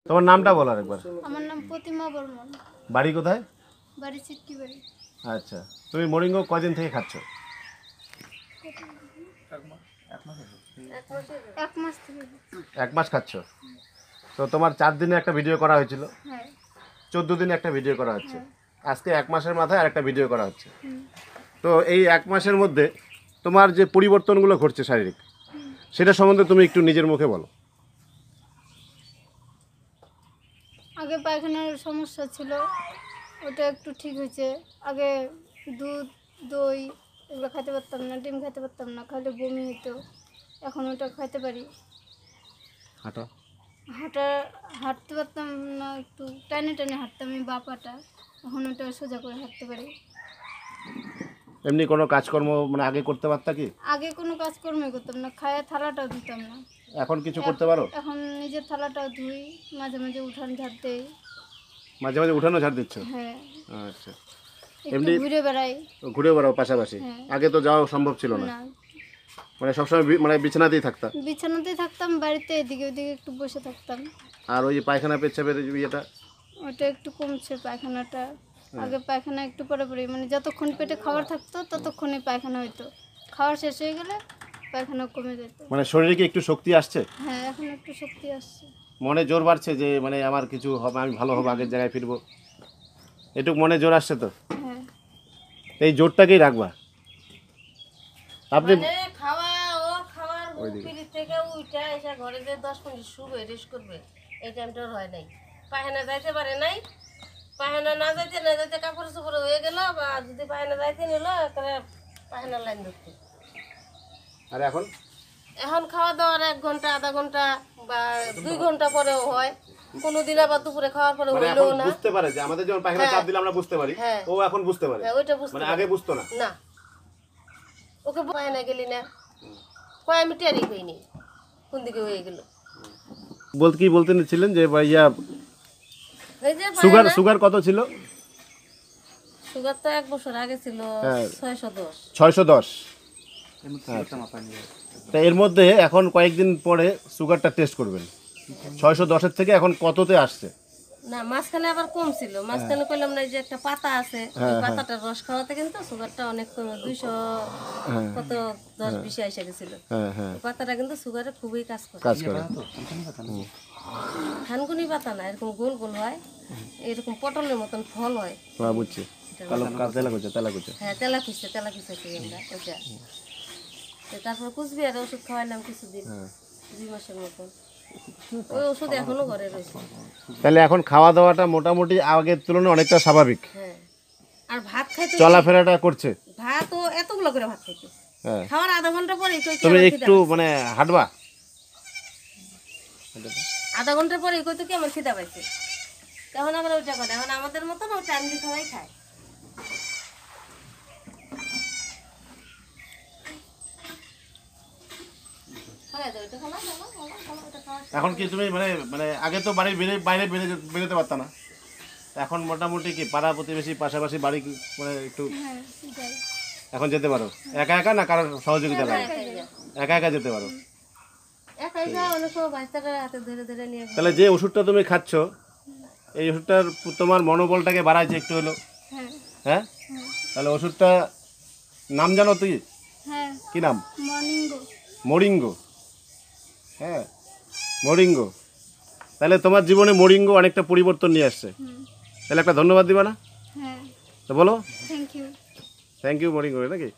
তোমার নামটা বলো আরেকবার। আমার নাম প্রতিমা বর্মন। বাড়ি কোথায়? বাড়ি চিটকি বাড়ি। আচ্ছা, তুমি মোরিঙ্গো কয়দিন থেকে খাচ্ছ? এক মাস থেকে। 1 মাস খাচ্ছ। তো তোমার 4 দিনে একটা ভিডিও করা হয়েছিল, হ্যাঁ 14 দিনে একটা ভিডিও করা হচ্ছে, আজকে 1 মাসের মাথায় আর একটা ভিডিও করা হচ্ছে। তো এই 1 মাসের মধ্যে তোমার যে পরিবর্তনগুলো ঘটছে শারীরিক, সেটা সম্বন্ধে তুমি একটু নিজের মুখে বলো। আগে পায়খানার সমস্যা ছিল, ওটা একটু ঠিক হয়েছে। আগে দুধ দই এগুলো খেতে পারতাম না, ডিম খেতে পারতাম না, খালি বমি হতো। এখন ওটা খাইতে পারি। হাঁটতে পারতাম না, একটু টানে টানে হাঁটতাম আমি বাপাটা, এখন ওটা সোজা করে হাঁটতে পারি। এমনি কোনো কাজকর্ম মানে আগে করতে পারতা কি? আগে কোনো কাজকর্মই করতাম না, খায়া থালাটাও দিতাম না। এখন কিছু করতে পারো? এখন নিজের থালাটাও ধুই, মাঝে মাঝে উঠান ঝাড় দেই। মাঝে মাঝে উঠানো ঝাড় দিচ্ছ? হ্যাঁ। আচ্ছা, এমনি ঘুরে বেড়াই। ঘুরে বেড়াও পাশাপাশি? আগে তো যাওয়া সম্ভব ছিল না, মানে সবসময় মানে বিছানাতেই থাকতাম? বিছানাতেই থাকতাম, বাড়িতে এদিকে ওদিকে একটু বসে থাকতাম। আর ওই পায়খানা পেচ্ছাপের ইয়েটা? ওটা একটু কমছে পায়খানাটা। আগে পায়খানা একটু পরে পরে, মানে যতক্ষণ পেটে খাবার থাকতো ততক্ষণই পায়খানা হইতো, খাওয়ার শেষ হয়ে গেলে পায়খানা কমে যেত। মানে শরীরে কি একটু শক্তি আসছে? হ্যাঁ এখন একটু শক্তি আসছে, মনে জোর বাড়ছে যে মানে আমার কিছু হবে, আমি ভালো হবো, আগের জায়গায় ফিরবো, এটুক মনে জোর আসছে তো? হ্যাঁ। এই জোরটাকেই রাখবা আপনি। খাওয়া ও খাওয়ার পিড়ি থেকে উঠে এসে ঘরে যে 10 মিনিট শুবে রেস্ট করবে, এই টাইমটা হয় নাই। পায়খানা যাইতে পারে নাই, পায়খানা না যাইতে কাপড় চোপড় হয়ে গেল, বা যদি পায়খানা যাইতে নিল তাহলে পায়খানা লাইন ধরতে। আর এখন এখন খাওয়া দাওয়ার 1 ঘন্টা আধা ঘন্টা বা 2 ঘন্টা পরেও হয়, কোনোদিন আবার দুপুরে খাওয়ার পরে মানে হইলেও এখন না। বুঝতে পারে যে আমাদের যখন পায়খানা চাপ দিলে আমরা বুঝতে পারি, হ্যাঁ। ও এখন বুঝতে পারে। হ্যাঁ ওইটা বুঝতে মানে আগে বুঝতো না। না, ওকে পায়খানা গেলি না কয় আমি টেরই হইনি কোন দিকে হয়ে গেল। বলতে নিচ্ছিলেন যে ভাইয়া এই যে সুগার কত ছিল? সুগার তো 1 বছর আগে ছিল 610। 610। তা এর মধ্যে এখন কয়েকদিন পরে সুগারটা টেস্ট করবেন, 610-এর থেকে এখন কততে আসছে? না মাঝখানে আবার কম ছিল, মাঝখানে কইলাম না যে একটা পাতা আছে, ওই পাতাটার রস খাওয়াতে কিন্তু সুগারটা অনেক কমে 200 কত 10-20 এসে গেছিল। পাতাটা কিন্তু সুগারে খুবই কাজ করে। থানকুনি পাতা না, এরকম গোল গোল হয়, এরকম পটলের মতন ফল হয়। বুঝছি, হ্যাঁ তেলাকুচা ওইটা। তারপর কুচবিহারের ওষুধ খাওয়াইলাম কিছুদিন, 2 মাসের মতন। ওই ওষুধ এখনো ঘরে রয়েছে। তাহলে এখন খাওয়া দাওয়াটা মোটামুটি আগের তুলনায় অনেকটা স্বাভাবিক। হ্যাঁ, আর ভাত খাইতে চলাফেরাটা করছে। ভাত ও এতগুলো করে ভাত খাইতে, খাওয়ার আধা ঘন্টা পরে তুমি একটু মানে হাঁটবা, আধা ঘন্টা পরে কইতো কি আমার খিদা পাইছে, তখন আবার ওইটা করে। এখন আমাদের মতন ও টাইম দিয়ে খাওয়াই খায়। এখন কি তুমি মানে আগে তো বাড়ির বাইরে বেরোতে পারতা না, এখন মোটামুটি কি পাড়া প্রতিবেশী পাশাপাশি বাড়ি মানে একটু এখন যেতে পারো? একা একা না কারোর সহযোগিতা লাগে? একা একা যেতে পারো। তাহলে যে ওষুধটা তুমি খাচ্ছ, এই ওষুধটার তোমার মনোবলটাকে বাড়াইছে একটু হলো? হ্যাঁ। তাহলে ওষুধটা নাম জানো তুই? কি নাম? মোরিঙ্গো। হ্যাঁ মোরিঙ্গো। তাহলে তোমার জীবনে মোরিঙ্গো অনেকটা পরিবর্তন নিয়ে আসছে, তাহলে একটা ধন্যবাদ দিবা না? তো বলো থ্যাংক ইউ মোরিঙ্গো, নাকি?